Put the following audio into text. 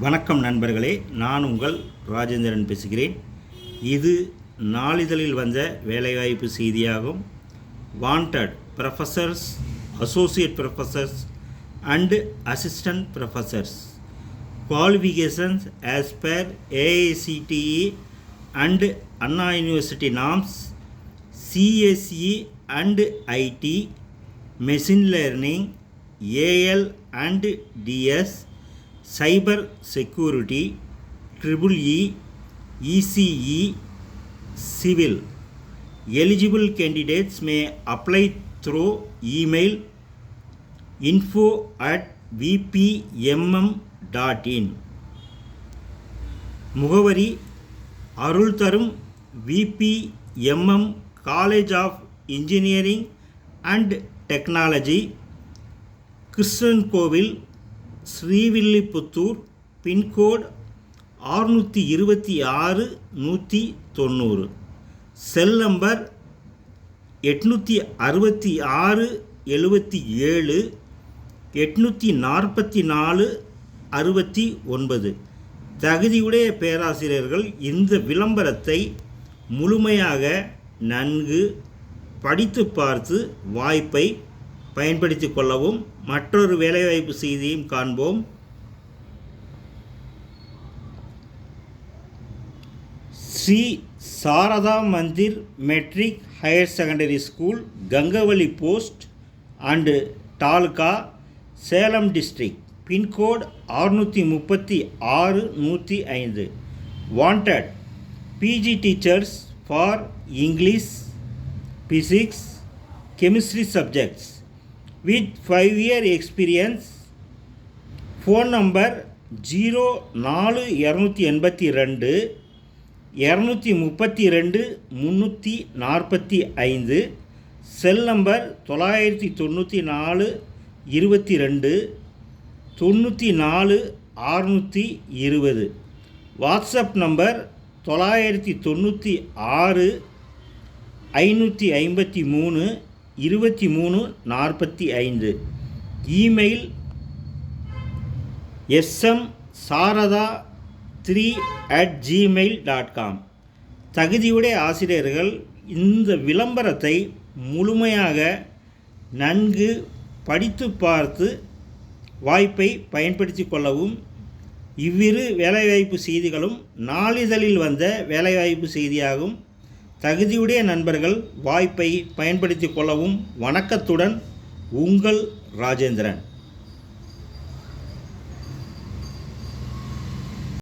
வணக்கம் நண்பர்களே, நான் உங்கள் ராஜேந்திரன் பேசுகிறேன். இது நாளிதழில் வந்த வேலைவாய்ப்பு செய்தியாகும். Wanted professors, associate professors and assistant professors. Qualifications as per AICTE and Anna University norms, CSE and IT, Machine Learning, AL and DS, Cyber Security, EEE, ECE, Civil. Eligible candidates may apply through email info@vpmm.in. முகவரி: Arul Tharum VPMM college of engineering and technology, Krishnan Kovil, Srivilliputhur. Pincode 626190. Cell number 866 77 844 69. தகுதியுடைய பேராசிரியர்கள் இந்த விளம்பரத்தை முழுமையாக நன்கு படித்து பார்த்து வாய்ப்பை பயன்படுத்தி கொள்ளவும். மற்றொரு வேலைவாய்ப்பு செய்தியையும் காண்போம். Shri Sharada Mandir matric higher secondary school, Gangavalli post and taluka, Salem district. Pincode 636105. Wanted PG teachers for English, physics, chemistry subjects with 5-year experience. phone number 04282 232 345. cell number 994 22 94 620. whatsapp number 996 553 2345. Email smsarada3@gmail.com. தகுதியுடைய ஆசிரியர்கள் இந்த விளம்பரத்தை முழுமையாக நன்கு படித்து பார்த்து வாய்ப்பை பயன்படுத்தி கொள்ளவும். இவ்விரு வேலைவாய்ப்பு செய்திகளும் நாளிதழில் வந்த வேலைவாய்ப்பு செய்தியாகும். தகுதியுடைய நண்பர்கள் வாய்ப்பை பயன்படுத்தி கொள்ளவும். வணக்கத்துடன், உங்கள் ராஜேந்திரன்.